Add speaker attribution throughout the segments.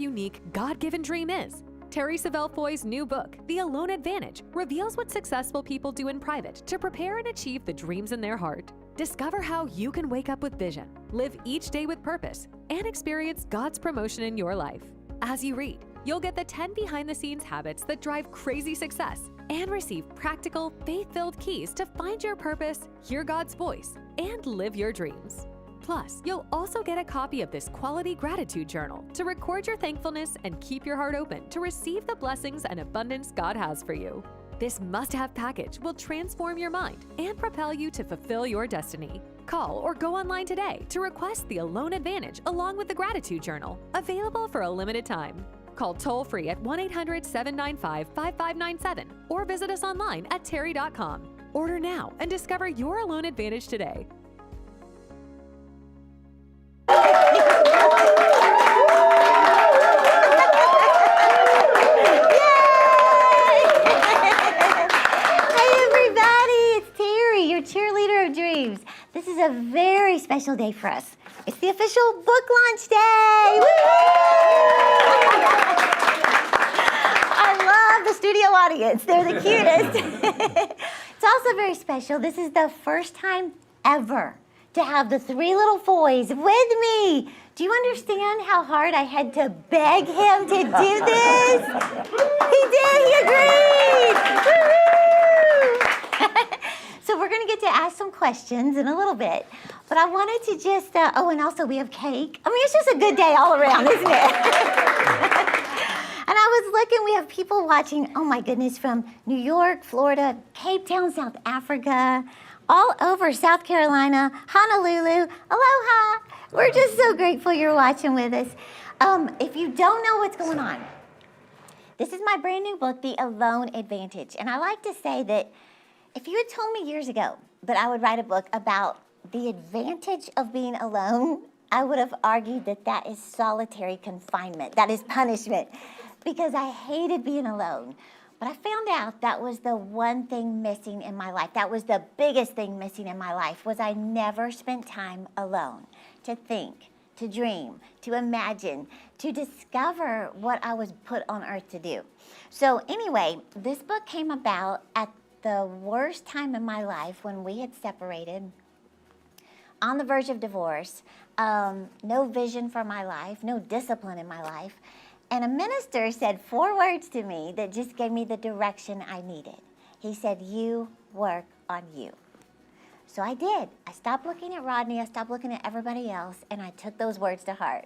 Speaker 1: unique, God-given dream is. Terry Savelle Foy's new book, The Alone Advantage, reveals what successful people do in private to prepare and achieve the dreams in their heart. Discover how you can wake up with vision, live each day with purpose, and experience God's promotion in your life. As you read, you'll get the 10 behind-the-scenes habits that drive crazy success and receive practical, faith-filled keys to find your purpose, hear God's voice, and live your dreams. Plus, you'll also get a copy of this quality gratitude journal to record your thankfulness and keep your heart open to receive the blessings and abundance God has for you. This must-have package will transform your mind and propel you to fulfill your destiny. Call or go online today to request the Alone Advantage along with the gratitude journal, available for a limited time. Call toll-free at 1-800-795-5597 or visit us online at terry.com. Order now and discover your Alone Advantage today.
Speaker 2: Cheerleader of Dreams. This is a very special day for us. It's the official book launch day. Woo! I love the studio audience. They're the cutest. It's also very special. This is the first time ever to have the three little boys with me. Do you understand how hard I had to beg him to do this? He did. He agreed. Woo-hoo! So we're going to get to ask some questions in a little bit, but I wanted to just, oh, and also we have cake. I mean, it's just a good day all around, isn't it? And I was looking, we have people watching, oh my goodness, from New York, Florida, Cape Town, South Africa, all over South Carolina, Honolulu, aloha. We're just so grateful you're watching with us. If you don't know what's going on, this is my brand new book, The Alone Advantage. And I like to say that if you had told me years ago that I would write a book about the advantage of being alone, I would have argued that that is solitary confinement, that is punishment, because I hated being alone. But I found out that was the one thing missing in my life. That was the biggest thing missing in my life, was I never spent time alone to think, to dream, to imagine, to discover what I was put on earth to do. So anyway, this book came about at the worst time in my life when we had separated, on the verge of divorce, no vision for my life, no discipline in my life. And a minister said 4 words to me that just gave me the direction I needed. He said, you work on you. So I did. I stopped looking at Rodney, I stopped looking at everybody else, and I took those words to heart.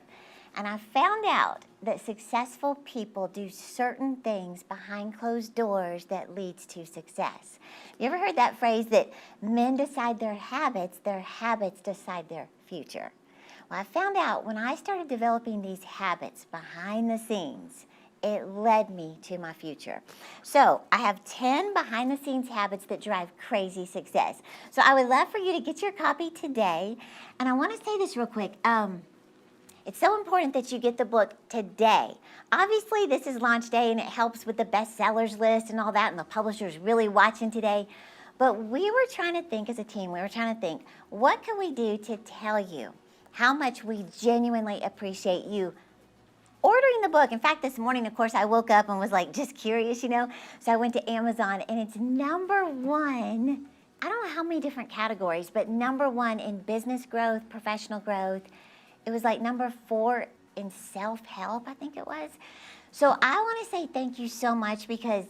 Speaker 2: And I found out that successful people do certain things behind closed doors that leads to success. You ever heard that phrase that men decide their habits decide their future? Well, I found out when I started developing these habits behind the scenes, it led me to my future. So I have 10 behind the scenes habits that drive crazy success. So I would love for you to get your copy today. And I want to say this real quick. It's so important that you get the book today. Obviously, this is launch day, and it helps with the bestsellers list and all that, and the publisher's really watching today. But we were trying to think as a team, what can we do to tell you how much we genuinely appreciate you ordering the book. In fact, this morning, of course, I woke up and was like, just curious, you know. So I went to Amazon, and it's #1. I don't know how many different categories, but #1 in business growth, professional growth. It was like #4 in self-help, I think it was. So I want to say thank you so much, because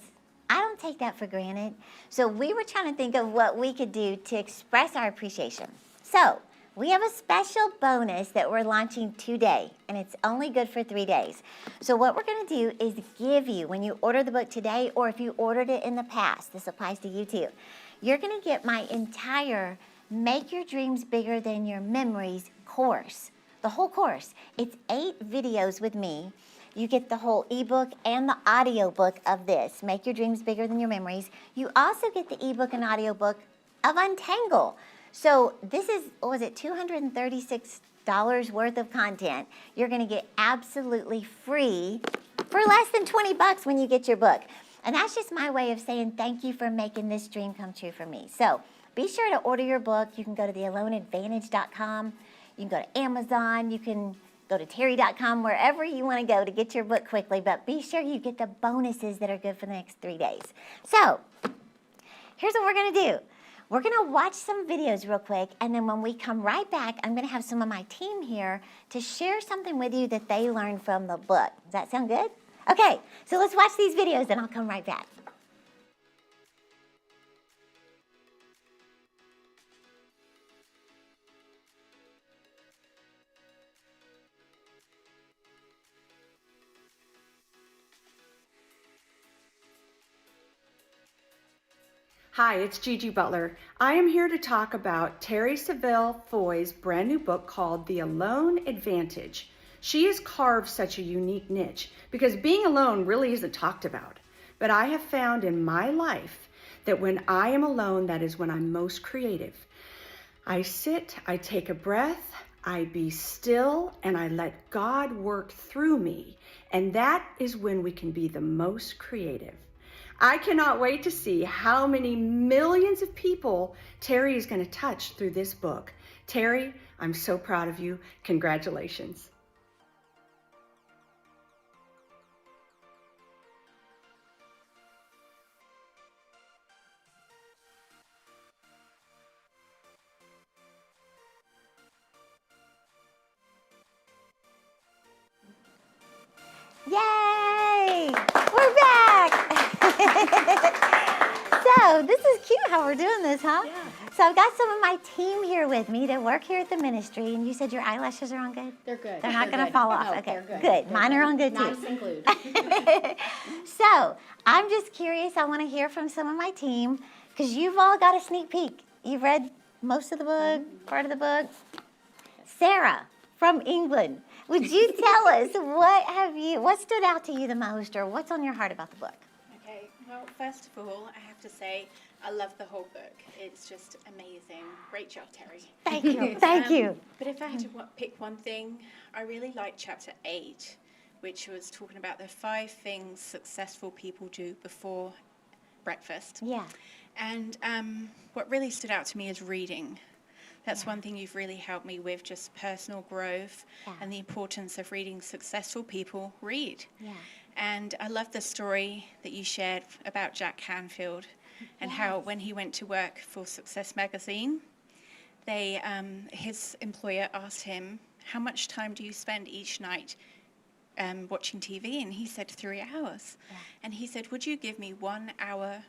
Speaker 2: I don't take that for granted. So we were trying to think of what we could do to express our appreciation. So we have a special bonus that we're launching today, and it's only good for 3 days. So what we're going to do is give you, when you order the book today, or if you ordered it in the past, this applies to you too, you're going to get my entire Make Your Dreams Bigger Than Your Memories course. The whole course. It's 8 videos with me. You get the whole ebook and the audio book of this, Make Your Dreams Bigger Than Your Memories. You also get the ebook and audio book of Untangle. So this is, what was it, $236 worth of content. You're going to get absolutely free for less than 20 bucks when you get your book. And that's just my way of saying thank you for making this dream come true for me. So be sure to order your book. You can go to thealoneadvantage.com. You can go to Amazon. You can Go to terry.com, wherever you want to go to get your book quickly, but be sure you get the bonuses that are good for the next 3 days. So here's what we're going to do. We're going to watch some videos real quick, and then when we come right back, I'm going to have some of my team here to share something with you that they learned from the book. Does that sound good? Okay, so let's watch these videos, and I'll come right back.
Speaker 3: Hi, it's Gigi Butler. I am here to talk about Terry Savelle Foy's brand new book called The Alone Advantage. She has carved such a unique niche because being alone really isn't talked about. But I have found in my life that when I am alone, that is when I'm most creative. I sit, I take a breath, I be still, and I let God work through me. And that is when we can be the most creative. I cannot wait to see how many millions of people Terry is going to touch through this book. Terry, I'm so proud of you. Congratulations.
Speaker 2: Yay! We're back! So this is cute how we're doing this, huh?
Speaker 4: Yeah.
Speaker 2: So I've got some of my team here with me that work here at the ministry, and you said your eyelashes are on good?
Speaker 4: They're good.
Speaker 2: They're not going to
Speaker 4: good.
Speaker 2: fall off.
Speaker 4: No,
Speaker 2: Okay,
Speaker 4: they're good.
Speaker 2: good. Mine are on good too.
Speaker 4: Nice and glued.
Speaker 2: So I'm just curious. I want to hear from some of my team because you've all got a sneak peek. You've read most of the book, part of the book. Sarah from England, would you tell us what stood out to you the most, or what's on your heart about the book?
Speaker 5: Okay, well, first of all, I have to say I love the whole book. It's just amazing. Great job, Terry.
Speaker 2: Thank you. Thank you.
Speaker 5: But if I had to pick one thing, I really liked chapter 8, which was talking about the 5 things successful people do before breakfast.
Speaker 2: Yeah.
Speaker 5: And what really stood out to me is reading. That's one thing you've really helped me with, just personal growth and the importance of reading. Successful people read.
Speaker 2: Yeah.
Speaker 5: And I love the story that you shared about Jack Canfield and how when he went to work for Success Magazine, his employer asked him, how much time do you spend each night watching TV? And he said 3 hours.
Speaker 2: Yeah.
Speaker 5: And he said, would you give me 1 hour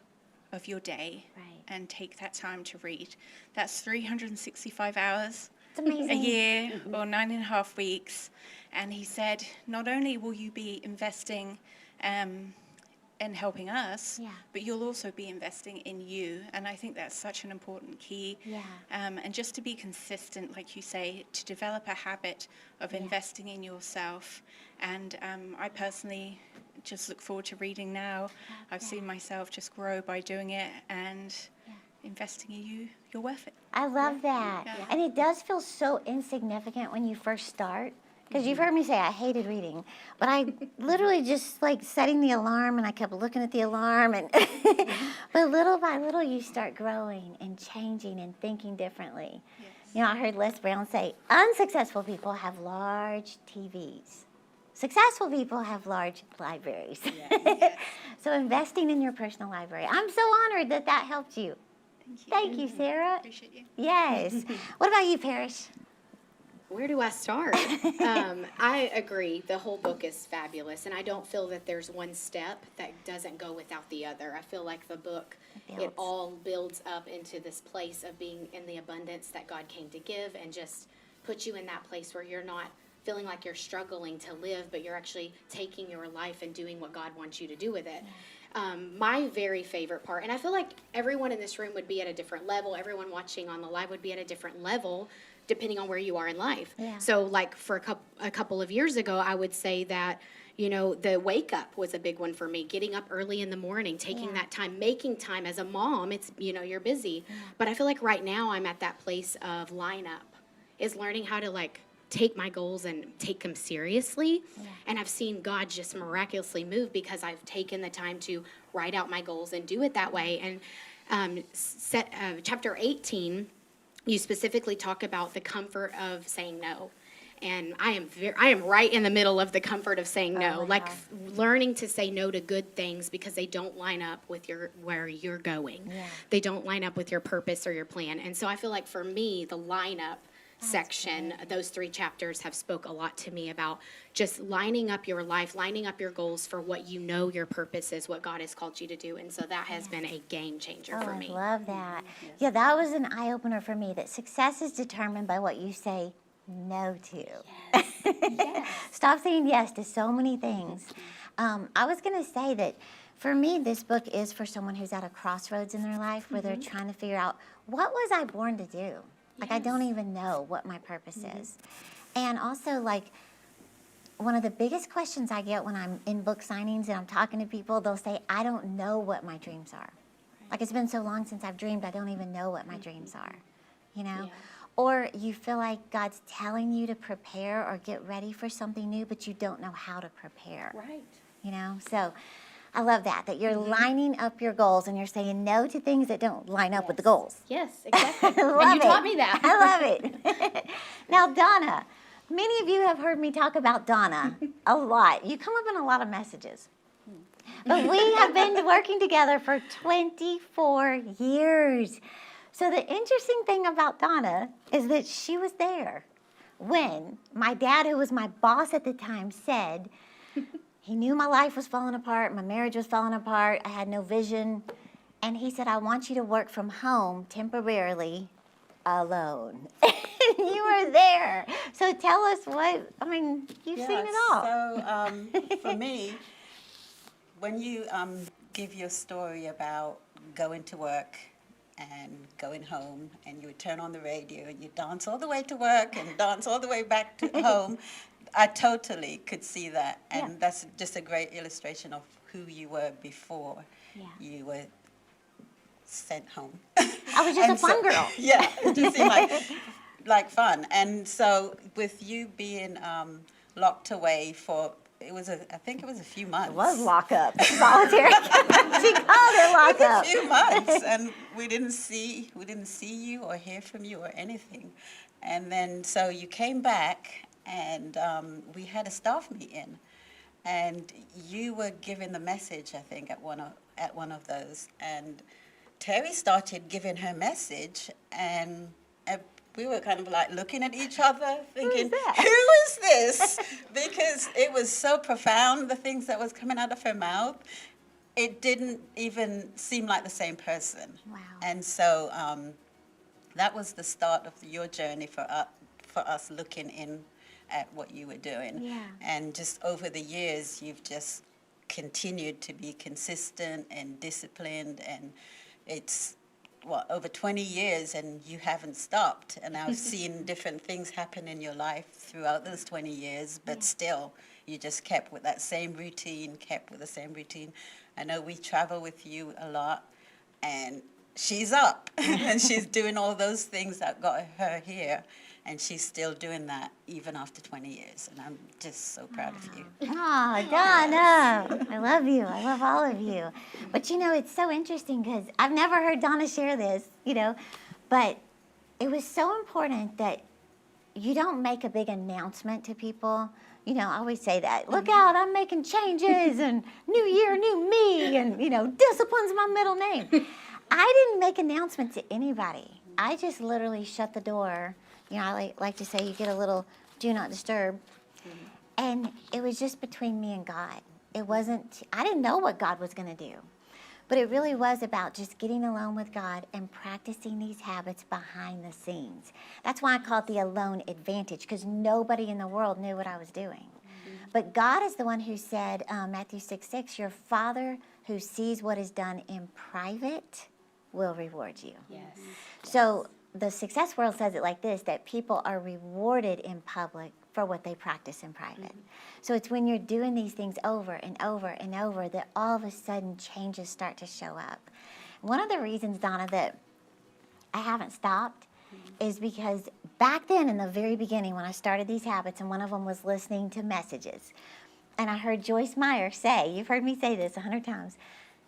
Speaker 5: of your day and take that time to read? That's 365 hours
Speaker 2: It's amazing.
Speaker 5: a year or 9.5 weeks. And he said, not only will you be investing in helping us, but you'll also be investing in you. And I think that's such an important key.
Speaker 2: Yeah.
Speaker 5: And just to be consistent, like you say, to develop a habit of investing in yourself. And I personally just look forward to reading now. I've seen myself just grow by doing it, and investing in you, you're worth it.
Speaker 2: I love that.
Speaker 5: Yeah.
Speaker 2: And it does feel so insignificant when you first start. Because you've heard me say I hated reading, but I literally just like setting the alarm, and I kept looking at the alarm, and but little by little you start growing and changing and thinking differently.
Speaker 5: Yes.
Speaker 2: You know, I heard Les Brown say, unsuccessful people have large TVs. Successful people have large libraries.
Speaker 5: Yes.
Speaker 2: So investing in your personal library. I'm so honored that that helped you. Thank you, Sarah.
Speaker 5: Appreciate you.
Speaker 2: Yes. What about you, Parrish?
Speaker 4: Where do I start? I agree. The whole book is fabulous, and I don't feel that there's one step that doesn't go without the other. I feel like the book, it all builds up into this place of being in the abundance that God came to give, and just put you in that place where you're not feeling like you're struggling to live, but you're actually taking your life and doing what God wants you to do with it. My very favorite part, and I feel like everyone in this room would be at a different level, everyone watching on the live would be at a different level, depending on where you are in life.
Speaker 2: Yeah.
Speaker 4: So like for a couple of years ago, I would say that, you know, the wake up was a big one for me. Getting up early in the morning, taking that time, making time as a mom. It's, you know, you're busy. But I feel like right now I'm at that place of line up, is learning how to like take my goals and take them seriously. And I've seen God just miraculously move because I've taken the time to write out my goals and do it that way. And chapter 18, you specifically talk about the comfort of saying no. And I am right in the middle of the comfort of saying no,
Speaker 2: wow.
Speaker 4: Learning to say no to good things because they don't line up with where you're going.
Speaker 2: Yeah.
Speaker 4: They don't line up with your purpose or your plan. And so I feel like for me, the lineup section, those 3 chapters have spoke a lot to me about just lining up your life, lining up your goals for what you know your purpose is, what God has called you to do. And so that has been a game changer for me.
Speaker 2: I love that. Yeah, that was an eye-opener for me, that success is determined by what you say no to.
Speaker 4: Yes.
Speaker 2: Stop saying yes to so many things. I was going to say that for me, this book is for someone who's at a crossroads in their life where they're trying to figure out, what was I born to do? Like, I don't even know what my purpose is. And also, like, one of the biggest questions I get when I'm in book signings and I'm talking to people, they'll say, I don't know what my dreams are. Like, it's been so long since I've dreamed, I don't even know what my dreams are, you know?
Speaker 4: Yeah.
Speaker 2: Or you feel like God's telling you to prepare or get ready for something new, but you don't know how to prepare.
Speaker 4: Right.
Speaker 2: You know? So I love that you're lining up your goals and you're saying no to things that don't line up with the goals.
Speaker 4: Yes, exactly.
Speaker 2: Love
Speaker 4: And you
Speaker 2: it.
Speaker 4: taught me that.
Speaker 2: I love it. Now, Donna, many of you have heard me talk about Donna a lot. You come up in a lot of messages. But we have been working together for 24 years. So the interesting thing about Donna is that she was there when my dad, who was my boss at the time, said he knew my life was falling apart, my marriage was falling apart, I had no vision. And he said, I want you to work from home temporarily alone. And you were there. So tell us you've seen it all.
Speaker 6: So for me, when you give your story about going to work and going home, and you would turn on the radio and you dance all the way to work and dance all the way back to home, I totally could see that. And that's just a great illustration of who you were before you were sent home.
Speaker 2: I was just a fun girl.
Speaker 6: Yeah, it just seemed like fun. And so with you being locked away for, I think it was a few months.
Speaker 2: It was lockup. Solitary. She called it lockup.
Speaker 6: A few months, and we didn't see you or hear from you or anything. And then so you came back, and we had a staff meeting, and you were giving the message, I think, at one of those, and Terry started giving her message, and we were kind of like looking at each other, thinking, who is this? Because it was so profound, the things that was coming out of her mouth. It didn't even seem like the same person.
Speaker 2: Wow.
Speaker 6: And so that was the start of your journey for us looking in at what you were doing.
Speaker 2: Yeah.
Speaker 6: And just over the years, you've just continued to be consistent and disciplined, and it's over 20 years, and you haven't stopped. And I've seen different things happen in your life throughout those 20 years, but still, you just kept with that same routine, I know we travel with you a lot, and she's up, and she's doing all those things that got her here, and she's still doing that even after 20 years, and I'm just so proud of you.
Speaker 2: Oh, Donna, I love you. I love all of you. But, it's so interesting because I've never heard Donna share this, but it was so important that you don't make a big announcement to people. I always say that. Look out, I'm making changes, and new year, new me, and, discipline's my middle name. I didn't make announcements to anybody. I just literally shut the door. I like to say you get a little do not disturb. And it was just between me and God. I didn't know what God was going to do. But it really was about just getting alone with God and practicing these habits behind the scenes. That's why I call it the alone advantage, because nobody in the world knew what I was doing. But God is the one who said, Matthew 6:6, your Father who sees what is done in private will reward you.
Speaker 4: Yes.
Speaker 2: So the success world says it like this, that people are rewarded in public for what they practice in private. So it's when you're doing these things over and over and over that all of a sudden changes start to show up. One of the reasons, Donna, that I haven't stopped is because back then in the very beginning when I started these habits, and one of them was listening to messages, and I heard Joyce Meyer say, you've heard me say this 100 times,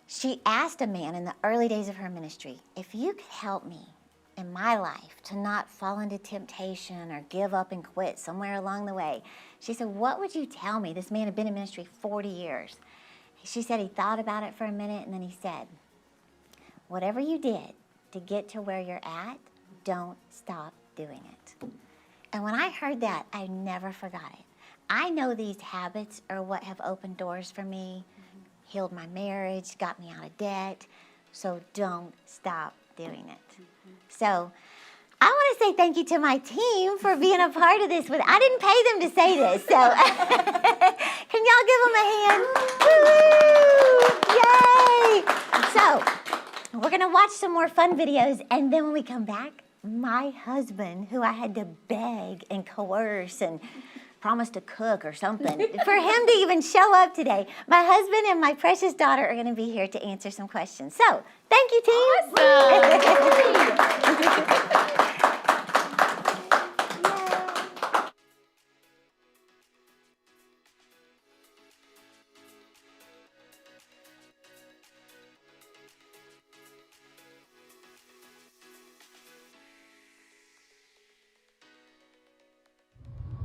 Speaker 2: she asked a man in the early days of her ministry, if you could help me in my life to not fall into temptation or give up and quit somewhere along the way. She said, what would you tell me? This man had been in ministry 40 years. She said he thought about it for a minute, and then he said, whatever you did to get to where you're at, don't stop doing it. And when I heard that, I never forgot it. I know these habits are what have opened doors for me, healed my marriage, got me out of debt. So don't stop doing it. So I want to say thank you to my team for being a part of this. I didn't pay them to say this, so can y'all give them a hand? Woo! Yay! So we're going to watch some more fun videos, and then when we come back, my husband, who I had to beg and coerce and promise to cook or something for him to even show up today. My husband and my precious daughter are going to be here to answer some questions. So, thank you, team. Awesome.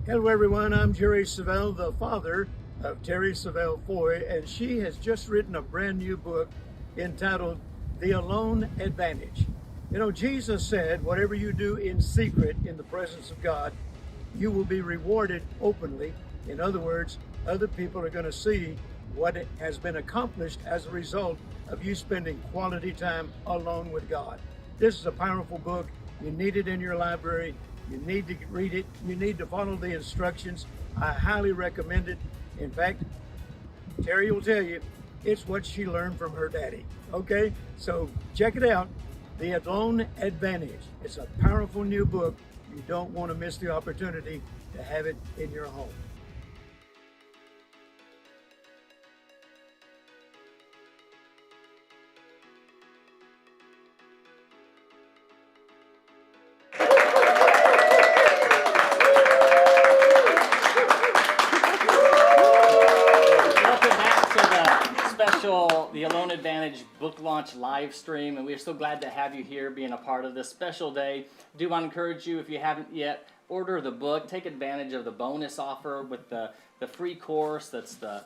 Speaker 7: Hello everyone, I'm Jerry Savelle, the father of Terry Savelle Foy, and she has just written a brand new book entitled The Alone Advantage. You know, Jesus said, whatever you do in secret in the presence of God, you will be rewarded openly. In other words, other people are going to see what has been accomplished as a result of you spending quality time alone with God. This is a powerful book. You need it in your library. You need to read it. You need to follow the instructions. I highly recommend it. In fact, Terry will tell you, it's what she learned from her daddy. Okay? So check it out, The Alone Advantage. It's a powerful new book. You don't want to miss the opportunity to have it in your home.
Speaker 8: The Alone Advantage book launch live stream, and we're so glad to have you here being a part of this special day. Do want to encourage you, if you haven't yet, order the book. Take advantage of the bonus offer with the free course. That's the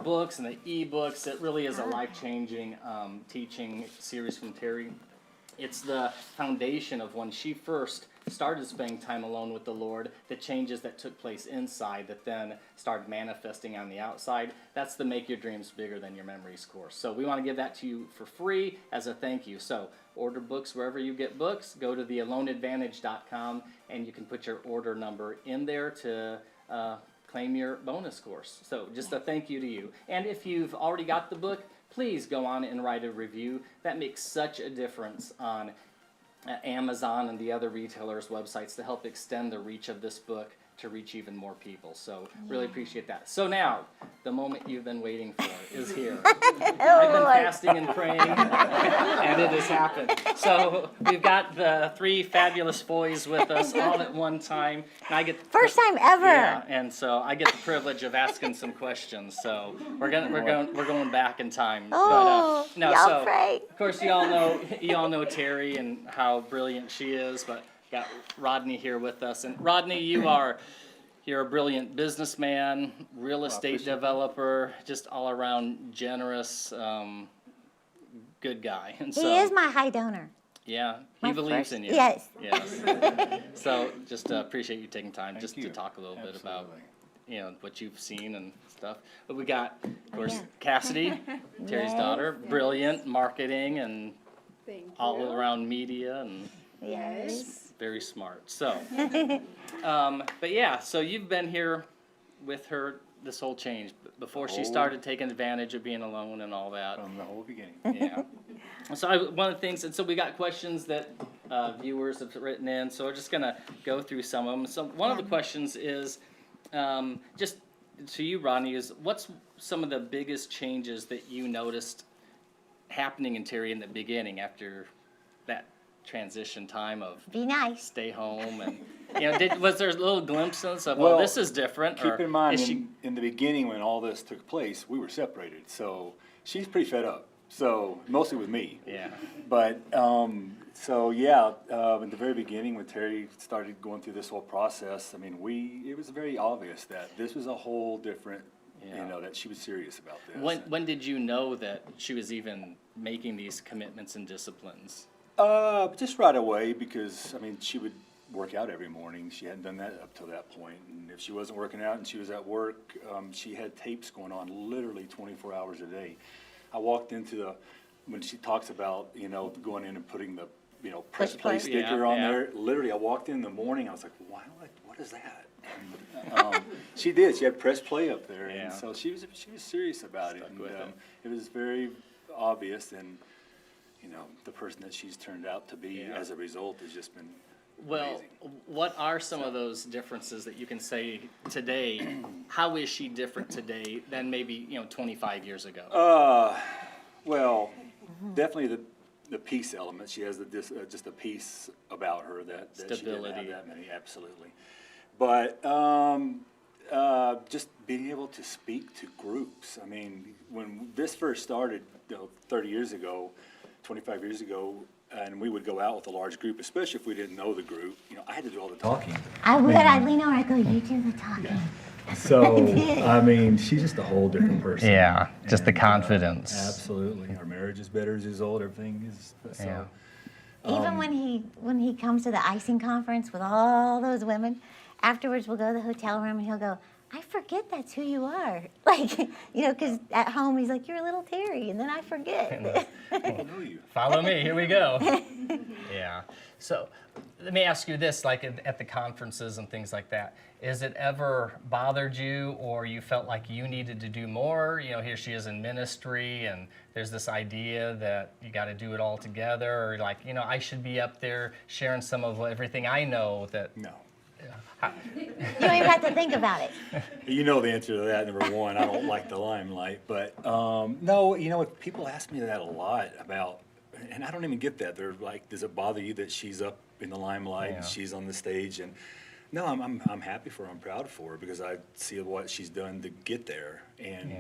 Speaker 8: books and the ebooks. It really is a life-changing teaching series from Terry. It's the foundation of when she first started spending time alone with the Lord, the changes that took place inside that then started manifesting on the outside. That's the Make Your Dreams Bigger Than Your Memories course. So we want to give that to you for free as a thank you. So order books wherever you get books. Go to thealoneadvantage.com and you can put your order number in there to claim your bonus course. So just a thank you to you. And if you've already got the book, please go on and write a review. That makes such a difference on Amazon and the other retailers' websites to help extend the reach of this book to reach even more people. So really appreciate that. So now, the moment you've been waiting for is here. I've been fasting and praying, and it has happened. So we've got the three fabulous boys with us all at one time. And I get
Speaker 2: First time ever.
Speaker 8: Yeah, and so I get the privilege of asking some questions. So we're going back in time.
Speaker 2: Oh,
Speaker 8: but, no,
Speaker 2: y'all
Speaker 8: so,
Speaker 2: pray.
Speaker 8: Of course, you all know Terry and how brilliant she is, but got Rodney here with us. And Rodney, you're a brilliant businessman, real estate developer, just all around generous, good guy. And
Speaker 2: He is my high donor.
Speaker 8: Yeah, he believes in you.
Speaker 2: Yes.
Speaker 8: Yes. So just appreciate you taking time to talk a little bit about what you've seen and stuff. But we got, of course, Kassidi, Terry's daughter, brilliant marketing and all around media and very smart. So, but yeah, so you've been here with her this whole change before she started taking advantage of being alone and all that.
Speaker 9: From the whole beginning.
Speaker 8: Yeah. So one of the things, and so we got questions that viewers have written in, so we're just going to go through some of them. So one of the questions is, just to you, Rodney, is what's some of the biggest changes that you noticed happening in Terry in the beginning after that transition time of
Speaker 2: Be nice.
Speaker 8: stay home and was there little glimpses of
Speaker 9: Well,
Speaker 8: this is different?
Speaker 9: Keep in mind,
Speaker 8: is she,
Speaker 9: in the beginning when all this took place, we were separated. So she's pretty fed up. So mostly with me.
Speaker 8: Yeah.
Speaker 9: But so yeah, in the very beginning when Terry started going through this whole process, I mean, it was very obvious that this was a whole different, that she was serious about this.
Speaker 8: When did you know that she was even making these commitments and disciplines?
Speaker 9: Just right away, because I mean, she would work out every morning. She hadn't done that up till that point. And if she wasn't working out and she was at work, she had tapes going on literally 24 hours a day. I walked into when she talks about, going in and putting the, press play sticker on there. Literally, I walked in the morning, I was like, wow, what is that? And, she did. She had press play up there. And so she was serious about it. And it was very obvious. And, the person that she's turned out to be as a result has just been amazing.
Speaker 8: What are some of those differences that you can say today? How is she different today than maybe 25 years ago?
Speaker 9: Well, definitely the peace element. She has just a peace about her that she didn't have that many. Absolutely, but just being able to speak to groups. I mean, when this first started, 30 years ago, 25 years ago. And we would go out with a large group, especially if we didn't know the group. I had to do all the talking.
Speaker 2: I would. I'd lean over. I'd go, "You do the talking."
Speaker 9: Yeah. So, I mean, she's just a whole different person.
Speaker 8: Yeah, just the confidence.
Speaker 9: Absolutely. Our marriage is better as a result. Everything is. So,
Speaker 2: Even when he comes to the icing conference with all those women, afterwards we'll go to the hotel room and he'll go, I forget that's who you are. Like, because at home he's like, you're little Terry, and then I forget.
Speaker 9: I don't know you.
Speaker 8: Follow me, here we go. Yeah. So let me ask you this, like at the conferences and things like that, is it ever bothered you or you felt like you needed to do more? Here she is in ministry and there's this idea that you got to do it all together, or like, I should be up there sharing some of everything I know that...
Speaker 9: No.
Speaker 2: You don't even have to think about it.
Speaker 9: You know the answer to that. Number one, I don't like the limelight. But no, people ask me that a lot about, and I don't even get that. They're like, does it bother you that she's up in the limelight and she's on the stage? And no, I'm happy for her. I'm proud for her because I see what she's done to get there. And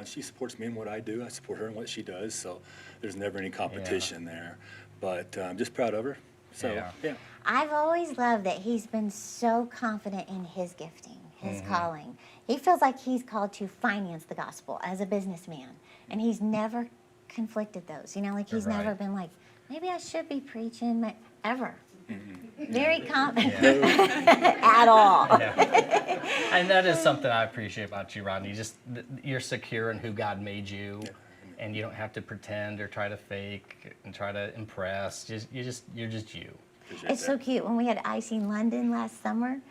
Speaker 9: she supports me in what I do. I support her in what she does. So there's never any competition there. But I'm just proud of her. So yeah.
Speaker 2: I've always loved that he's been so confident in his gifting, his calling. He feels like he's called to finance the gospel as a businessman, and he's never conflicted those. Like he's never been like, maybe I should be preaching, ever. Very confident at all.
Speaker 8: Yeah. And that is something I appreciate about you, Rodney. You're secure in who God made you. Yeah. And you don't have to pretend or try to fake and try to impress. You're just you.
Speaker 2: It's so cute. When we had Icing London last summer,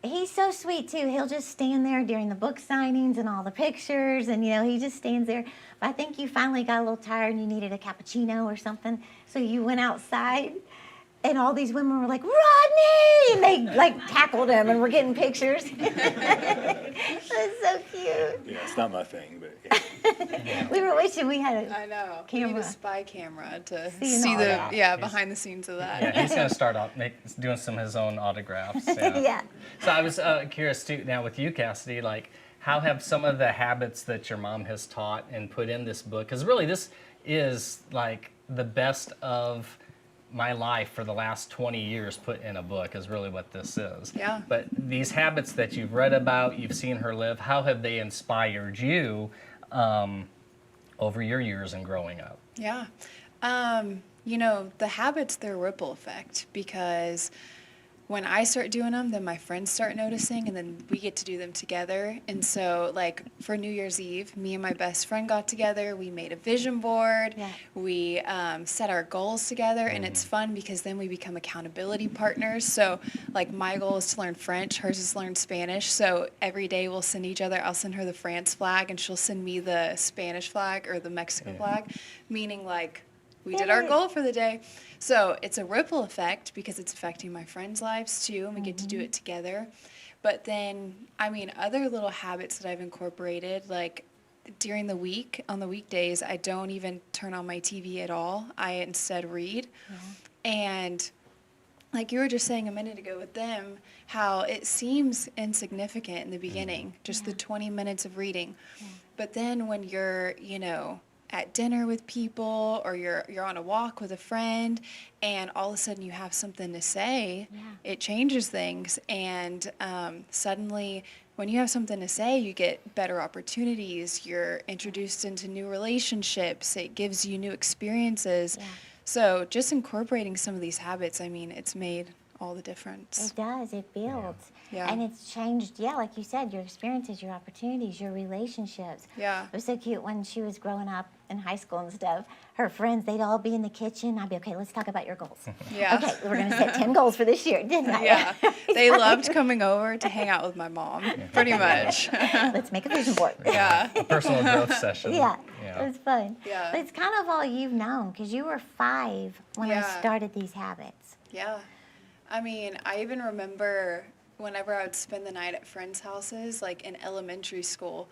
Speaker 2: he's so sweet too. He'll just stand there during the book signings and all the pictures, and he just stands there. But I think you finally got a little tired and you needed a cappuccino or something, so you went outside. And all these women were like, Rodney! And they tackled him and were getting pictures. That's so cute.
Speaker 9: Yeah, it's not my thing, but yeah.
Speaker 2: We were wishing we had a
Speaker 10: camera.
Speaker 2: We
Speaker 10: need a spy camera to
Speaker 2: see
Speaker 10: behind the scenes of that.
Speaker 8: Yeah, he's going to start out doing some of his own autographs. Yeah. So I was curious too, now with you, Kassidi, like how have some of the habits that your mom has taught and put in this book, because really this is like the best of my life for the last 20 years put in a book is really what this is.
Speaker 10: Yeah.
Speaker 8: But these habits that you've read about, you've seen her live, how have they inspired you over your years in growing up?
Speaker 10: Yeah. The habits, they're ripple effect, because when I start doing them, then my friends start noticing, and then we get to do them together. And so, like, for New Year's Eve, me and my best friend got together. We made a vision board. Yeah. We set our goals together, and it's fun because then we become accountability partners. So, like, my goal is to learn French. Hers is to learn Spanish. So every day we'll send each other. I'll send her the France flag, and she'll send me the Spanish flag or the Mexican flag, meaning, like, we did our goal for the day. So it's a ripple effect because it's affecting my friends' lives too, and we get to do it together. But then, other little habits that I've incorporated, like during the week, on the weekdays, I don't even turn on my TV at all. I instead read. And like you were just saying a minute ago with them, how it seems insignificant in the beginning, just the 20 minutes of reading. But then when you're, at dinner with people, or you're on a walk with a friend, and all of a sudden you have something to say, it changes things. And suddenly, when you have something to say, you get better opportunities. You're introduced into new relationships. It gives you new experiences. So just incorporating some of these habits, I mean, it's made all the difference.
Speaker 2: It does. It builds.
Speaker 10: Yeah.
Speaker 2: And it's changed, like you said, your experiences, your opportunities, your relationships.
Speaker 10: Yeah.
Speaker 2: It was so cute when she was growing up in high school and stuff. Her friends, they'd all be in the kitchen. I'd be, okay, let's talk about your goals.
Speaker 10: Yeah.
Speaker 2: Okay, we're going to set 10 goals for this year, didn't I?
Speaker 10: Yeah. They loved coming over to hang out with my mom, pretty much.
Speaker 2: Let's make a vision board.
Speaker 10: Yeah.
Speaker 8: A personal growth session.
Speaker 2: Yeah,
Speaker 8: Yeah.
Speaker 2: it was fun.
Speaker 10: Yeah.
Speaker 2: But it's kind of all you've known, because you were 5 when I started these habits.
Speaker 10: Yeah. I mean, I even remember whenever I would spend the night at friends' houses, like in elementary school,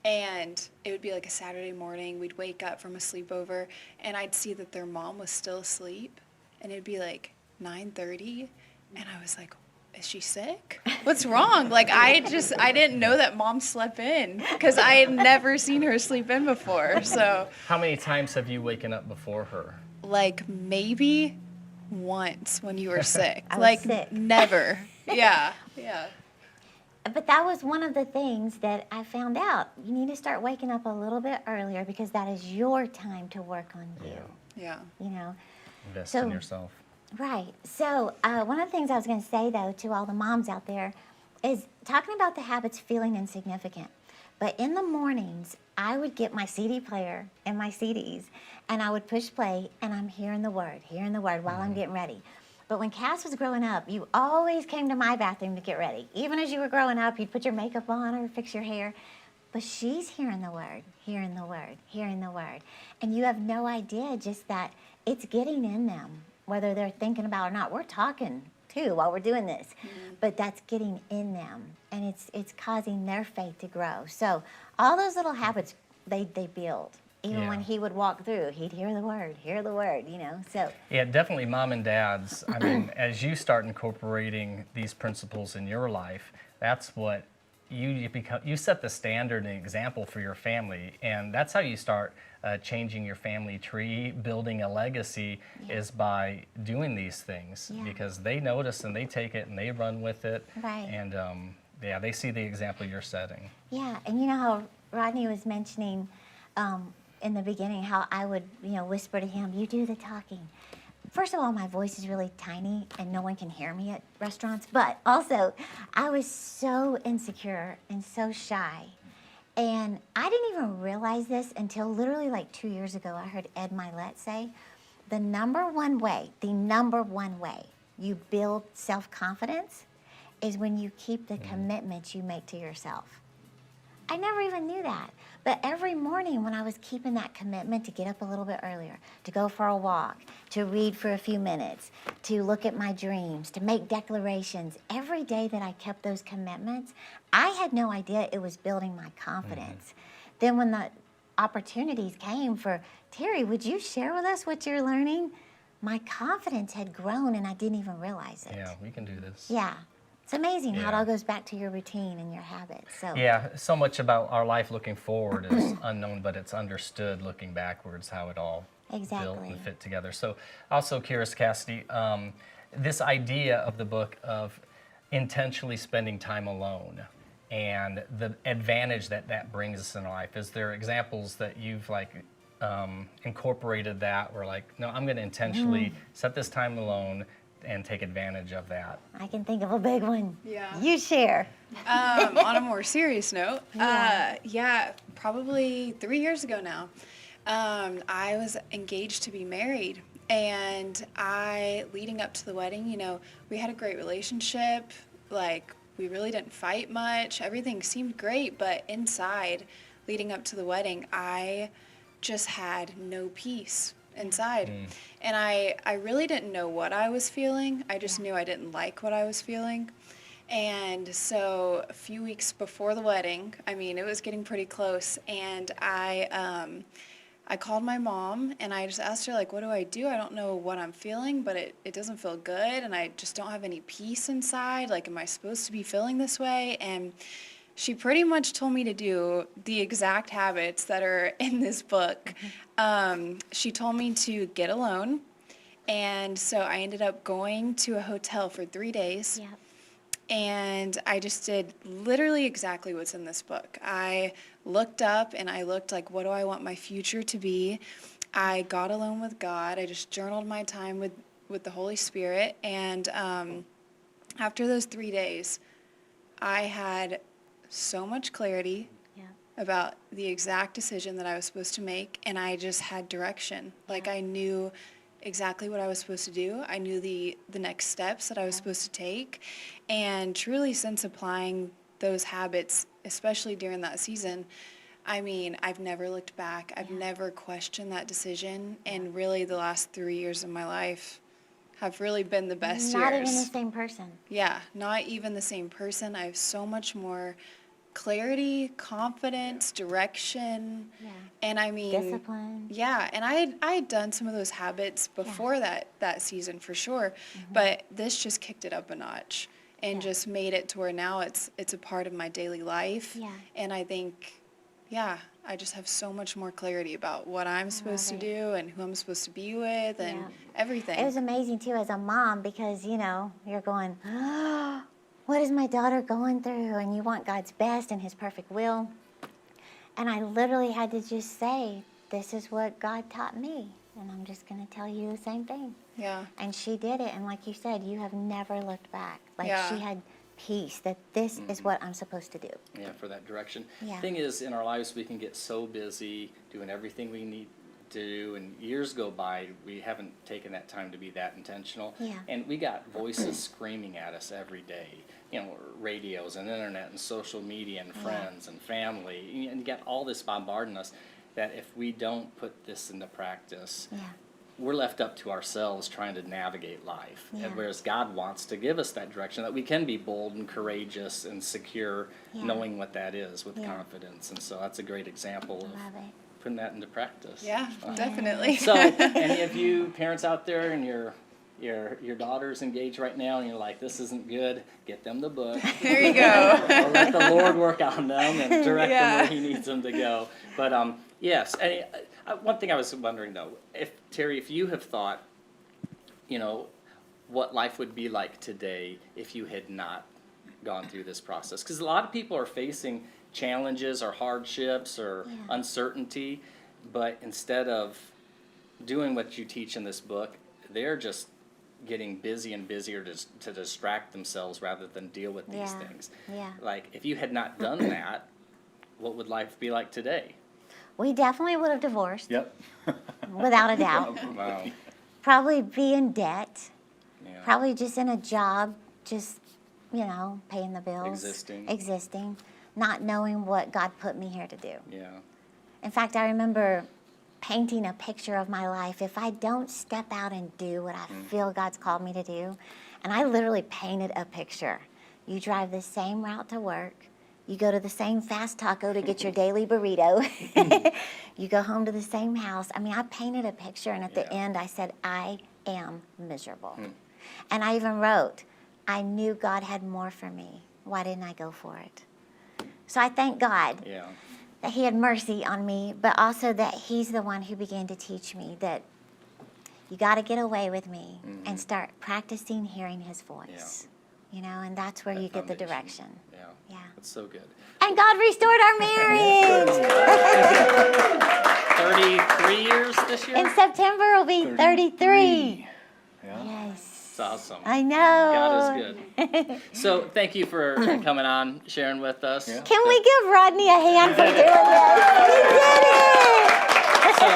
Speaker 10: and it would be like a Saturday morning, we'd wake up from a sleepover, and I'd see that their mom was still asleep, and it'd be like 9:30, and I was like, is she sick? What's wrong? Like, I didn't know that mom slept in, because I had never seen her sleep in before, so.
Speaker 8: How many times have you waken up before her?
Speaker 10: Like, maybe once when you were sick.
Speaker 2: I was
Speaker 10: Like,
Speaker 2: sick.
Speaker 10: never. Yeah.
Speaker 2: But that was one of the things that I found out. You need to start waking up a little bit earlier, because that is your time to work on you.
Speaker 10: Yeah.
Speaker 2: You know?
Speaker 8: Invest
Speaker 2: So-
Speaker 8: in yourself.
Speaker 2: Right. So one of the things I was going to say, though, to all the moms out there is talking about the habits feeling insignificant. But in the mornings, I would get my CD player and my CDs, and I would push play, and I'm hearing the word while I'm getting ready. But when Cass was growing up, you always came to my bathroom to get ready. Even as you were growing up, you'd put your makeup on or fix your hair. But she's hearing the word. And you have no idea just that it's getting in them, whether they're thinking about it or not. We're talking, too, while we're doing this. But that's getting in them, and it's causing their faith to grow. So all those little habits, they build. Even when he would walk through, he'd hear the word, you know. So
Speaker 8: Yeah, definitely mom and dads. I mean, as you start incorporating these principles in your life, that's what you become. You set the standard and example for your family, and that's how you start changing your family tree, building a legacy, is by doing these things, because they notice and they take it and they run with it.
Speaker 2: Right.
Speaker 8: And they see the example you're setting.
Speaker 2: yeah, and you know how Rodney was mentioning in the beginning how I would, whisper to him, you do the talking. First of all, my voice is really tiny and no one can hear me at restaurants, but also I was so insecure and so shy. And I didn't even realize this until literally like 2 years ago. I heard Ed Milet say, the number one way you build self-confidence is when you keep the commitments you make to yourself. I never even knew that. But every morning when I was keeping that commitment to get up a little bit earlier, to go for a walk, to read for a few minutes, to look at my dreams, to make declarations, every day that I kept those commitments, I had no idea it was building my confidence. Then when the opportunities came for, Terry, would you share with us what you're learning? My confidence had grown and I didn't even realize it.
Speaker 8: Yeah, we can do this.
Speaker 2: Yeah. It's amazing how it
Speaker 8: Yeah.
Speaker 2: all goes back to your routine and your habits. So
Speaker 8: Yeah, so much about our life looking forward is unknown, but it's understood looking backwards how it all built
Speaker 2: Exactly.
Speaker 8: and fit together. So also curious, Kassidi, this idea of the book of intentionally spending time alone and the advantage that brings us in life. Is there examples that you've incorporated that where no, I'm going to intentionally set this time alone and take advantage of that?
Speaker 2: I can think of a big one.
Speaker 10: Yeah.
Speaker 2: You share.
Speaker 10: On a more serious note, probably 3 years ago now, I was engaged to be married. And leading up to the wedding, we had a great relationship. We really didn't fight much. Everything seemed great. But inside, leading up to the wedding, I just had no peace inside. And I really didn't know what I was feeling. I just knew I didn't like what I was feeling. And so a few weeks before the wedding, it was getting pretty close, and I called my mom and I just asked her, what do? I don't know what I'm feeling, but it doesn't feel good, and I just don't have any peace inside. Am I supposed to be feeling this way? And she pretty much told me to do the exact habits that are in this book. She told me to get alone. And so I ended up going to a hotel for 3 days.
Speaker 2: Yep.
Speaker 10: And I just did literally exactly what's in this book. I looked up and I looked like, what do I want my future to be? I got alone with God. I just journaled my time with the Holy Spirit. And after those 3 days, I had so much clarity about the exact decision that I was supposed to make. And I just had direction. Like I knew exactly what I was supposed to do. I knew the next steps that I was supposed to take. And truly, since applying those habits, especially during that season, I mean, I've never looked back. I've never questioned that decision. And really, the last 3 years of my life have really been the best
Speaker 2: Not
Speaker 10: years.
Speaker 2: even the same person.
Speaker 10: Yeah, not even the same person. I have so much more clarity, confidence, direction, and I mean
Speaker 2: discipline.
Speaker 10: Yeah, and I had done some of those habits before that season for sure, but this just kicked it up a notch and just made it to where now it's a part of my daily life.
Speaker 2: Yeah.
Speaker 10: And I think, I just have so much more clarity about what I'm supposed to do and who I'm supposed to be with and everything.
Speaker 2: It was amazing too as a mom because you're going, what is my daughter going through? And you want God's best and His perfect will. And I literally had to just say, this is what God taught me. And I'm just going to tell you the same thing.
Speaker 10: Yeah.
Speaker 2: And she did it. And like you said, you have never looked back. Like she had peace that this is what I'm supposed to do.
Speaker 8: Yeah, for that direction.
Speaker 2: Yeah.
Speaker 8: Thing is, in our lives, we can get so busy doing everything we need to do, and years go by, we haven't taken that time to be that intentional.
Speaker 2: Yeah.
Speaker 8: And we got voices screaming at us every day. Radios and internet and social media and friends and family. And you got all this bombarding us that if we don't put this into practice, we're left up to ourselves trying to navigate life. And whereas God wants to give us that direction, that we can be bold and courageous and secure, knowing what that is with confidence. And so that's a great example of putting that into practice.
Speaker 10: Yeah, definitely.
Speaker 8: So, any of you parents out there and your daughter's engaged right now and you're like, this isn't good, get them the book.
Speaker 10: There you go.
Speaker 8: Or let the Lord work on them and direct them where He needs them to go. But yes, and one thing I was wondering though, Terry, if you have thought, what life would be like today if you had not gone through this process, because a lot of people are facing challenges or hardships or uncertainty, but instead of doing what you teach in this book, they're just getting busy and busier to distract themselves rather than deal with these things.
Speaker 2: Yeah.
Speaker 8: Like, if you had not done that, what would life be like today?
Speaker 2: We definitely would have divorced.
Speaker 9: Yep.
Speaker 2: Without a doubt.
Speaker 8: Wow.
Speaker 2: Probably be in debt.
Speaker 8: Yeah.
Speaker 2: Probably just in a job, just, paying the bills.
Speaker 8: Existing.
Speaker 2: Not knowing what God put me here to do.
Speaker 8: Yeah.
Speaker 2: In fact, I remember painting a picture of my life. If I don't step out and do what I feel God's called me to do, and I literally painted a picture. You drive the same route to work. You go to the same Fast Taco to get your daily burrito. You go home to the same house. I mean, I painted a picture, and at the end I said, I am miserable. And I even wrote, I knew God had more for me. Why didn't I go for it? So I thank God that He had mercy on me, but also that He's the one who began to teach me that you got to get away with me and start practicing hearing His voice. And that's where you get the direction.
Speaker 8: Yeah. That's so good.
Speaker 2: And God restored our marriage.
Speaker 8: 33 years this year?
Speaker 2: In September will be 33.
Speaker 9: Yeah.
Speaker 2: Yes.
Speaker 8: It's awesome.
Speaker 2: I know.
Speaker 8: God is good. So thank you for coming on, sharing with us.
Speaker 9: Yeah.
Speaker 2: Can we give Rodney a hand for doing this? He did it!
Speaker 8: So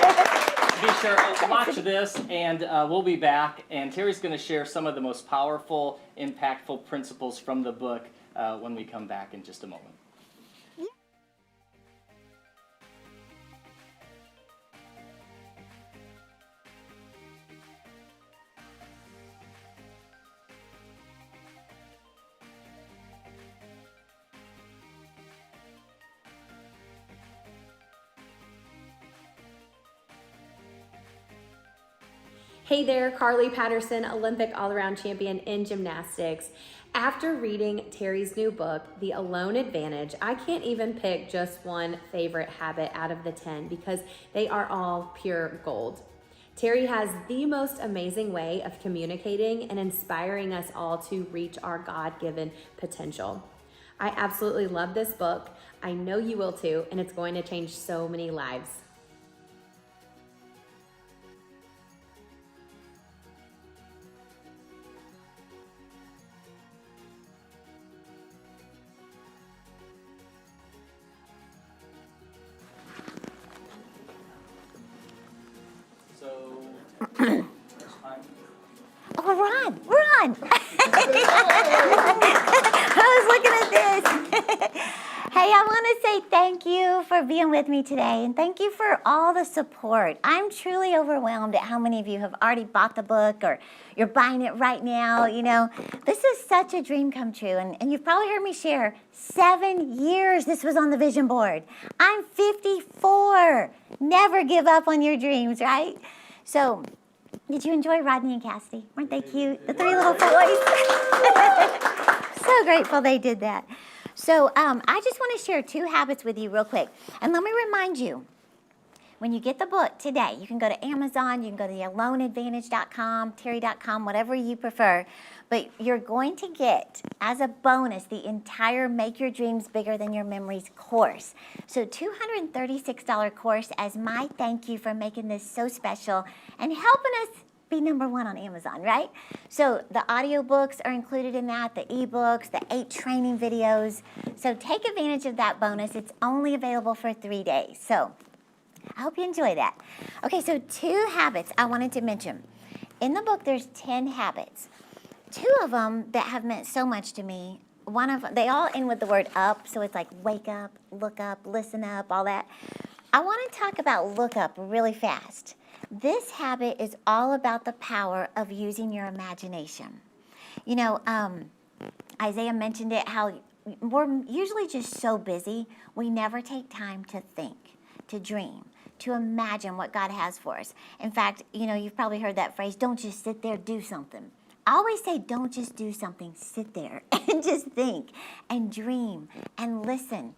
Speaker 8: be sure to watch this, and we'll be back. And Terry's going to share some of the most powerful, impactful principles from the book when we come back in just a moment.
Speaker 11: Hey there, Carly Patterson, Olympic all-around champion in gymnastics. After reading Terry's new book, The Alone Advantage, I can't even pick just one favorite habit out of the 10 because they are all pure gold. Terry has the most amazing way of communicating and inspiring us all to reach our God-given potential. I absolutely love this book. I know you will too, and it's going to change so many lives.
Speaker 2: Oh, Ron, Ron. I was looking at this. Hey, I want to say thank you for being with me today, and thank you for all the support. I'm truly overwhelmed at how many of you have already bought the book or you're buying it right now. You know, this is such a dream come true, and you've probably heard me share 7 years this was on the vision board. I'm 54. Never give up on your dreams, right? So, did you enjoy Rodney and Kassidi? Weren't they cute? The 3 little boys. So grateful they did that. So I just want to share 2 habits with you real quick. And let me remind you, when you get the book today, you can go to Amazon, you can go to thealoneadvantage.com, terry.com, whatever you prefer. But you're going to get, as a bonus, the entire Make Your Dreams Bigger Than Your Memories course. So $236 course as my thank you for making this so special and helping us be #1 on Amazon, right? So the audiobooks are included in that, the ebooks, the 8 training videos. So take advantage of that bonus. It's only available for 3 days. So I hope you enjoy that. Okay, so 2 habits I wanted to mention. In the book, there's 10 habits. 2 of them that have meant so much to me. They all end with the word up, so it's like wake up, look up, listen up, all that. I want to talk about look up really fast. This habit is all about the power of using your imagination. You know, Isaiah mentioned it, how we're usually just so busy, we never take time to think, to dream, to imagine what God has for us. In fact, you know, you've probably heard that phrase, don't just sit there, do something. I always say, don't just do something, sit there and just think and dream and listen.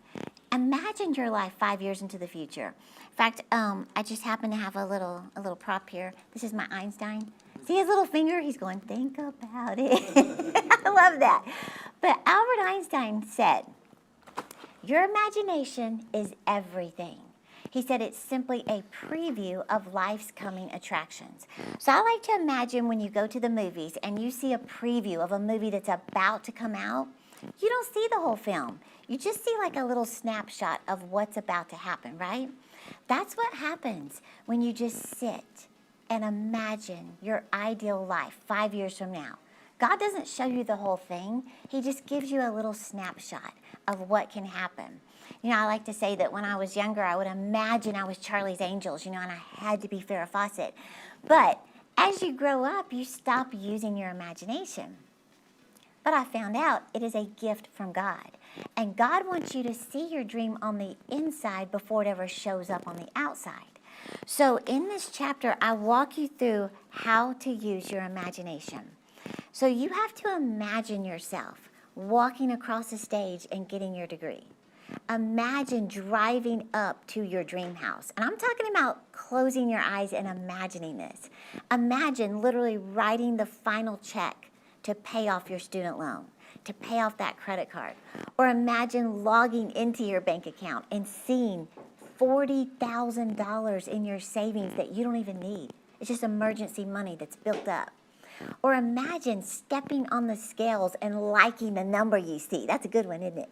Speaker 2: Imagine your life 5 years into the future. In fact, I just happen to have a little prop here. This is my Einstein. See his little finger? He's going, think about it. I love that. But Albert Einstein said, your imagination is everything. He said it's simply a preview of life's coming attractions. So I like to imagine when you go to the movies and you see a preview of a movie that's about to come out, you don't see the whole film. You just see like a little snapshot of what's about to happen, right? That's what happens when you just sit and imagine your ideal life 5 years from now. God doesn't show you the whole thing. He just gives you a little snapshot of what can happen. You know, I like to say that when I was younger, I would imagine I was Charlie's Angels, you know, and I had to be Farrah Fawcett. But as you grow up, you stop using your imagination. But I found out it is a gift from God. And God wants you to see your dream on the inside before it ever shows up on the outside. So in this chapter, I walk you through how to use your imagination. So you have to imagine yourself walking across the stage and getting your degree. Imagine driving up to your dream house. And I'm talking about closing your eyes and imagining this. Imagine literally writing the final check to pay off your student loan, to pay off that credit card. Or imagine logging into your bank account and seeing $40,000 in your savings that you don't even need. It's just emergency money that's built up. Or imagine stepping on the scales and liking the number you see. That's a good one, isn't it?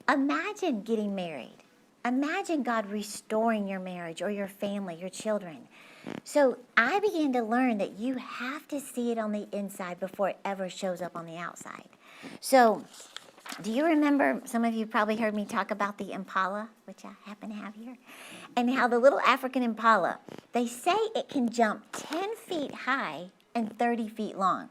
Speaker 2: Imagine getting married. Imagine God restoring your marriage or your family, your children. So I began to learn that you have to see it on the inside before it ever shows up on the outside. So do you remember, some of you probably heard me talk about the impala, which I happen to have here, and how the little African impala, they say it can jump 10 feet high and 30 feet long.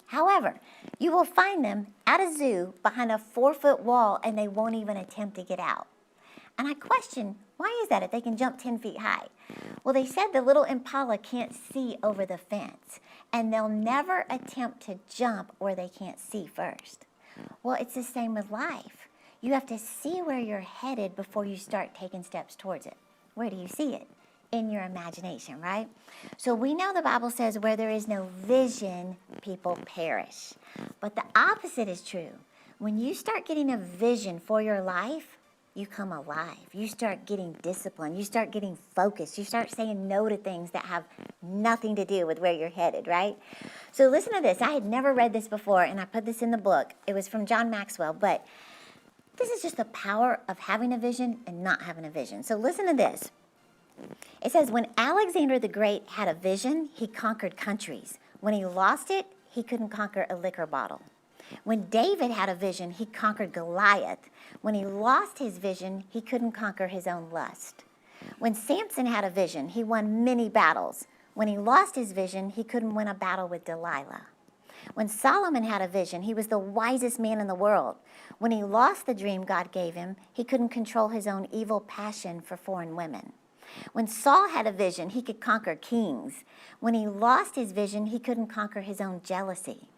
Speaker 2: However, you will find them at a zoo behind a 4-foot wall and they won't even attempt to get out. And I question, Why is that if they can jump 10 feet high? Well, they said the little impala can't see over the fence, and they'll never attempt to jump where they can't see first. Well, it's the same with life. You have to see where you're headed before you start taking steps towards it. Where do you see it? In your imagination, right? So we know the Bible says where there is no vision, people perish. But the opposite is true. When you start getting a vision for your life, you come alive. You start getting disciplined. You start getting focused. You start saying no to things that have nothing to do with where you're headed, right? So listen to this. I had never read this before, and I put this in the book. It was from John Maxwell, but this is just the power of having a vision and not having a vision. So listen to this. It says, when Alexander the Great had a vision, he conquered countries. When he lost it, he couldn't conquer a liquor bottle. When David had a vision, he conquered Goliath. When he lost his vision, he couldn't conquer his own lust. When Samson had a vision, he won many battles. When he lost his vision, he couldn't win a battle with Delilah. When Solomon had a vision, he was the wisest man in the world. When he lost the dream God gave him, he couldn't control his own evil passion for foreign women. When Saul had a vision, he could conquer kings. When he lost his vision, he couldn't conquer his own jealousy.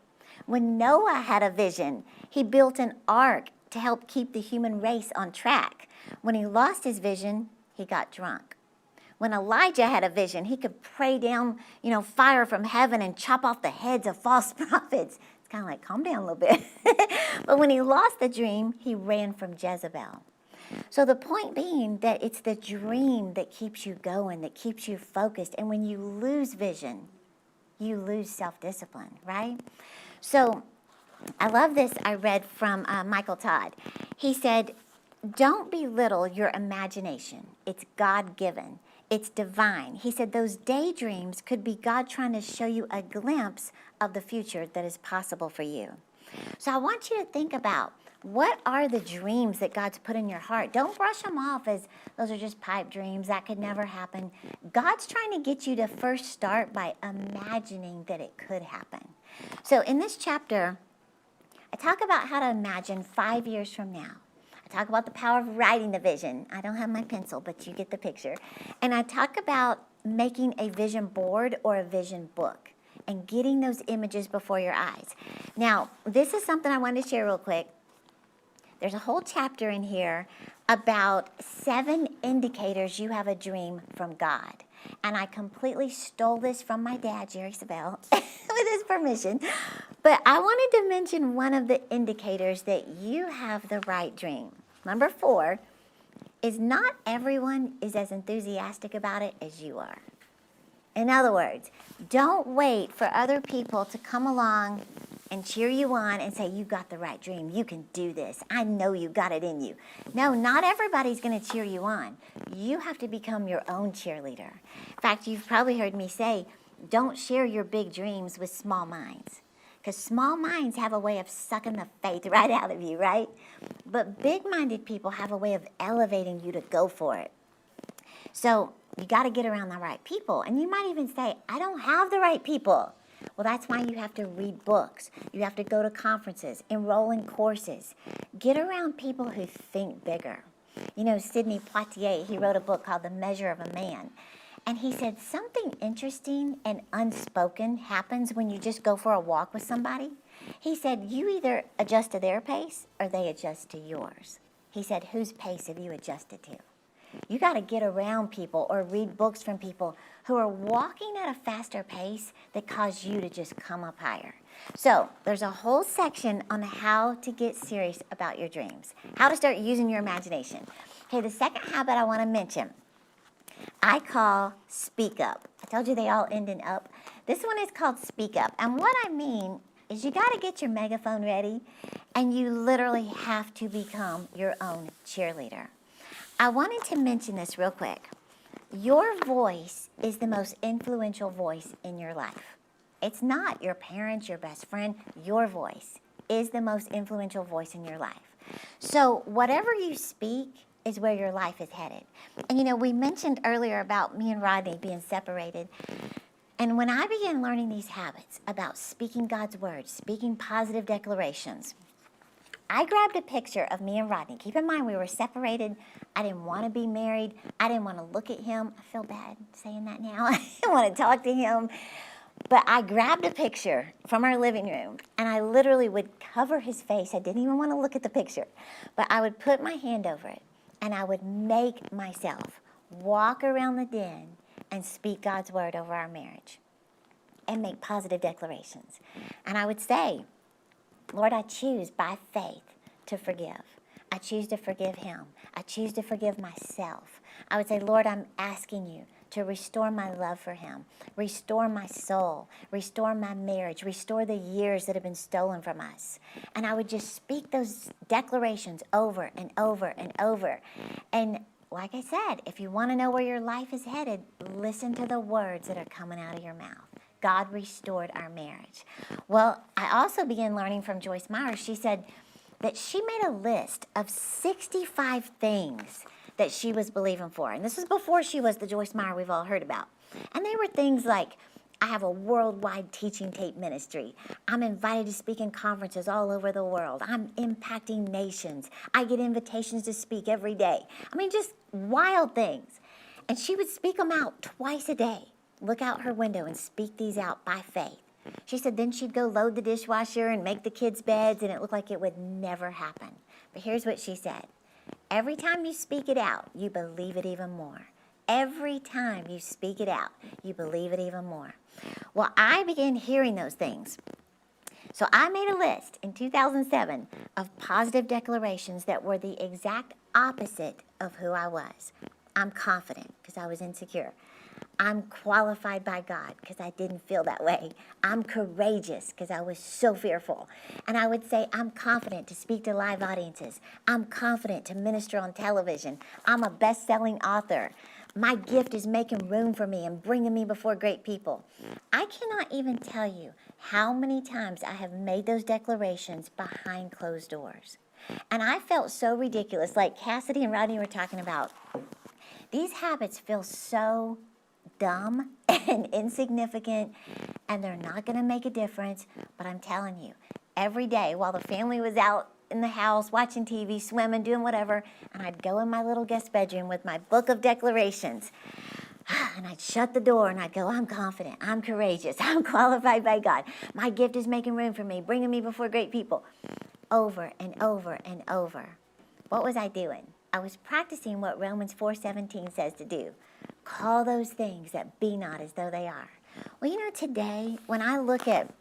Speaker 2: When Noah had a vision, he built an ark to help keep the human race on track. When he lost his vision, he got drunk. When Elijah had a vision, he could pray down, fire from heaven and chop off the heads of false prophets. It's kind of like, calm down a little bit. But when he lost the dream, he ran from Jezebel. So the point being that it's the dream that keeps you going, that keeps you focused. And when you lose vision, you lose self-discipline, right? So I love this I read from Michael Todd. He said, don't belittle your imagination. It's God-given. It's divine. He said those daydreams could be God trying to show you a glimpse of the future that is possible for you. So I want you to think about, what are the dreams that God's put in your heart? Don't brush them off as those are just pipe dreams. That could never happen. God's trying to get you to first start by imagining that it could happen. So in this chapter, I talk about how to imagine 5 years from now. I talk about the power of writing the vision. I don't have my pencil, but you get the picture. And I talk about making a vision board or a vision book and getting those images before your eyes. Now, this is something I wanted to share real quick. There's a whole chapter in here about 7 indicators you have a dream from God. And I completely stole this from my dad, Jerry Savelle, with his permission. But I wanted to mention one of the indicators that you have the right dream. Number 4 is not everyone is as enthusiastic about it as you are. In other words, don't wait for other people to come along and cheer you on and say, you got the right dream. You can do this. I know you got it in you. No, not everybody's going to cheer you on. You have to become your own cheerleader. In fact, you've probably heard me say, don't share your big dreams with small minds. Because small minds have a way of sucking the faith right out of you, right? But big-minded people have a way of elevating you to go for it. So you got to get around the right people. And you might even say, I don't have the right people. Well, that's why you have to read books. You have to go to conferences, enroll in courses. Get around people who think bigger. Sidney Poitier, he wrote a book called The Measure of a Man. And he said something interesting and unspoken happens when you just go for a walk with somebody. He said you either adjust to their pace or they adjust to yours. He said, whose pace have you adjusted to? You got to get around people or read books from people who are walking at a faster pace that cause you to just come up higher. So there's a whole section on how to get serious about your dreams, how to start using your imagination. Okay, the second habit I want to mention, I call speak up. I told you they all end in up. This one is called speak up. And what I mean is you got to get your megaphone ready, and you literally have to become your own cheerleader. I wanted to mention this real quick. Your voice is the most influential voice in your life. It's not your parents, your best friend. Your voice is the most influential voice in your life. So whatever you speak is where your life is headed. And we mentioned earlier about me and Rodney being separated. And when I began learning these habits about speaking God's word, speaking positive declarations, I grabbed a picture of me and Rodney. Keep in mind, we were separated. I didn't want to be married. I didn't want to look at him. I feel bad saying that now. I didn't want to talk to him. But I grabbed a picture from our living room, and I literally would cover his face. I didn't even want to look at the picture. But I would put my hand over it, and I would make myself walk around the den and speak God's word over our marriage and make positive declarations. And I would say, Lord, I choose by faith to forgive. I choose to forgive him. I choose to forgive myself. I would say, Lord, I'm asking you to restore my love for him, restore my soul, restore my marriage, restore the years that have been stolen from us. And I would just speak those declarations over and over and over. And like I said, if you want to know where your life is headed, listen to the words that are coming out of your mouth. God restored our marriage. Well, I also began learning from Joyce Meyer. She said that she made a list of 65 things that she was believing for. And this was before she was the Joyce Meyer we've all heard about. And they were things like, I have a worldwide teaching tape ministry. I'm invited to speak in conferences all over the world. I'm impacting nations. I get invitations to speak every day. I mean, just wild things. And she would speak them out twice a day. Look out her window and speak these out by faith. She said then she'd go load the dishwasher and make the kids' beds, and it looked like it would never happen. But here's what she said. Every time you speak it out, you believe it even more. Every time you speak it out, you believe it even more. Well, I began hearing those things. So I made a list in 2007 of positive declarations that were the exact opposite of who I was. I'm confident because I was insecure. I'm qualified by God because I didn't feel that way. I'm courageous because I was so fearful. And I would say I'm confident to speak to live audiences. I'm confident to minister on television. I'm a best-selling author. My gift is making room for me and bringing me before great people. I cannot even tell you how many times I have made those declarations behind closed doors. And I felt so ridiculous, like Kassidi and Rodney were talking about. These habits feel so dumb and insignificant, and they're not going to make a difference. But I'm telling you, every day while the family was out in the house watching TV, swimming, doing whatever, and I'd go in my little guest bedroom with my book of declarations, and I'd shut the door and I'd go, I'm confident, I'm courageous, I'm qualified by God. My gift is making room for me, bringing me before great people. Over and over and over. What was I doing? I was practicing what Romans 4:17 says to do. Call those things that be not as though they are. Well, you know, today, when I look at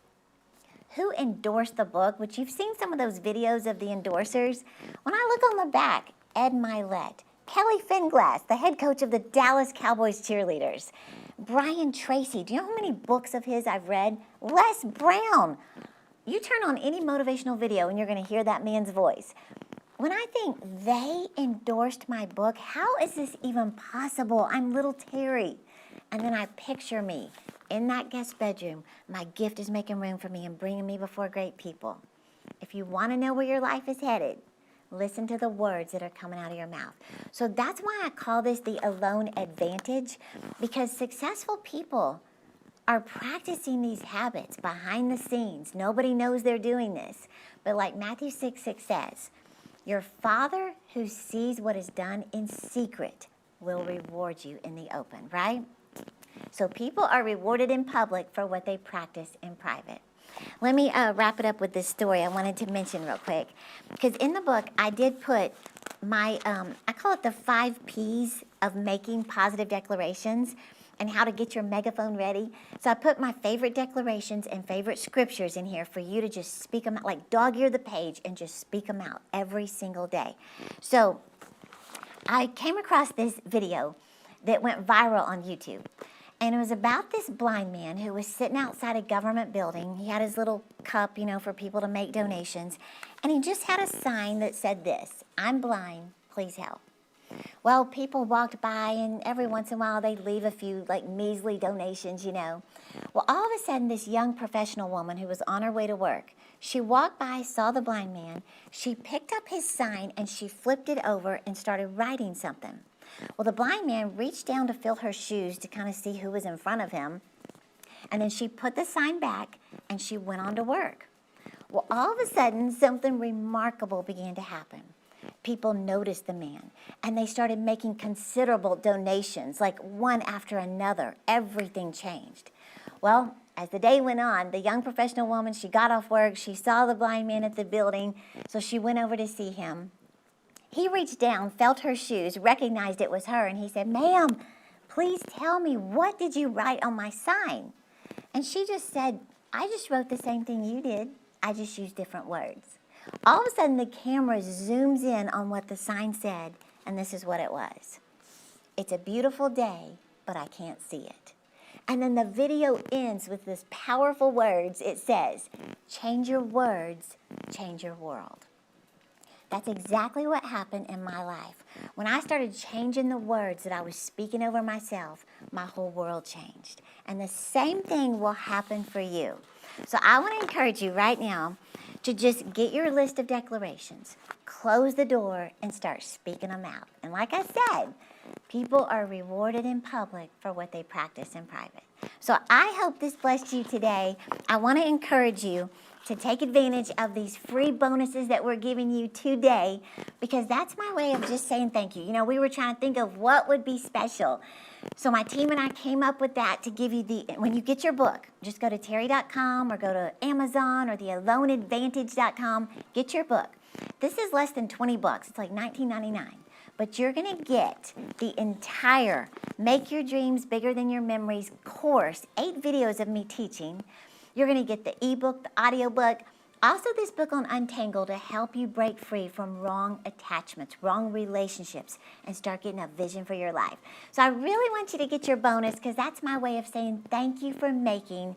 Speaker 2: who endorsed the book, which you've seen some of those videos of the endorsers, when I look on the back, Ed Milet, Kelly Finglass, the head coach of the Dallas Cowboys cheerleaders, Brian Tracy, do you know how many books of his I've read? Les Brown. You turn on any motivational video and you're going to hear that man's voice. When I think they endorsed my book, how is this even possible? I'm little Terry. And then I picture me in that guest bedroom. My gift is making room for me and bringing me before great people. If you want to know where your life is headed, listen to the words that are coming out of your mouth. So that's why I call this the alone advantage, because successful people are practicing these habits behind the scenes. Nobody knows they're doing this. But like Matthew 6:6 says, your Father who sees what is done in secret will reward you in the open, right? So people are rewarded in public for what they practice in private. Let me wrap it up with this story I wanted to mention real quick. Because in the book, I did put my, I call it the 5 Ps of making positive declarations and how to get your megaphone ready. So I put my favorite declarations and favorite scriptures in here for you to just speak them out, like dog-ear the page and just speak them out every single day. So I came across this video that went viral on YouTube. And it was about this blind man who was sitting outside a government building. He had his little cup, you know, for people to make donations. And he just had a sign that said this, I'm blind, please help. Well, people walked by, and every once in a while they'd leave a few, like, measly donations, you know. Well, all of a sudden, this young professional woman who was on her way to work, she walked by, saw the blind man, she picked up his sign, and she flipped it over and started writing something. Well, the blind man reached down to fill her shoes to kind of see who was in front of him, and then she put the sign back, and she went on to work. Well, all of a sudden, something remarkable began to happen. People noticed the man, and they started making considerable donations, like one after another. Everything changed. Well, as the day went on, the young professional woman, she got off work, she saw the blind man at the building, so she went over to see him. He reached down, felt her shoes, recognized it was her, and he said, "Ma'am, please tell me, what did you write on my sign?" And she just said, "I just wrote the same thing you did. I just used different words." All of a sudden, the camera zooms in on what the sign said, and this is what it was. "It's a beautiful day, but I can't see it." And then the video ends with this powerful words. It says, "Change your words, change your world." That's exactly what happened in my life. When I started changing the words that I was speaking over myself, my whole world changed. And the same thing will happen for you. So I want to encourage you right now to just get your list of declarations, close the door, and start speaking them out. And like I said, people are rewarded in public for what they practice in private. So I hope this blessed you today. I want to encourage you to take advantage of these free bonuses that we're giving you today, because that's my way of just saying thank you. You know, we were trying to think of what would be special. So my team and I came up with that to give you when you get your book, just go to terry.com or go to Amazon or thealoneadvantage.com, get your book. This is less than 20 bucks. It's like $19.99. But you're going to get the entire Make Your Dreams Bigger Than Your Memories course, 8 videos of me teaching. You're going to get the ebook, the audiobook, also this book on Untangle to help you break free from wrong attachments, wrong relationships, and start getting a vision for your life. So I really want you to get your bonus, because that's my way of saying thank you for making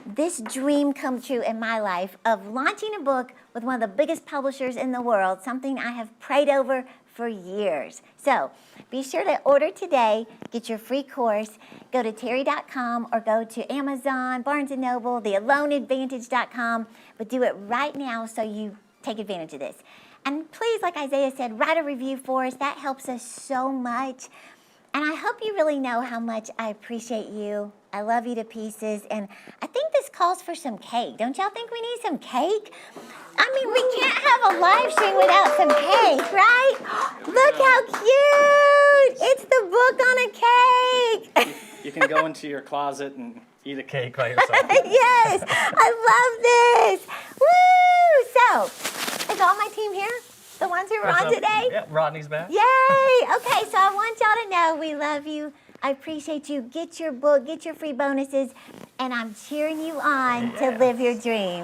Speaker 2: this dream come true in my life of launching a book with one of the biggest publishers in the world, something I have prayed over for years. So be sure to order today, get your free course. Go to terry.com or go to Amazon, Barnes & Noble, thealoneadvantage.com, but do it right now so you take advantage of this. And please, like Isaiah said, write a review for us. That helps us so much. And I hope you really know how much I appreciate you. I love you to pieces. And I think this calls for some cake. Don't y'all think we need some cake? I mean, we can't have a live stream without some cake, right? Look how cute! It's the book on a cake.
Speaker 8: You can go into your closet and eat a cake by yourself.
Speaker 2: Yes, I love this. Woo! So, is all my team here? The ones who were on today?
Speaker 8: Yeah, Rodney's back.
Speaker 2: Yay! Okay, so I want y'all to know we love you. I appreciate you. Get your book, get your free bonuses, and I'm cheering you on to live your dream.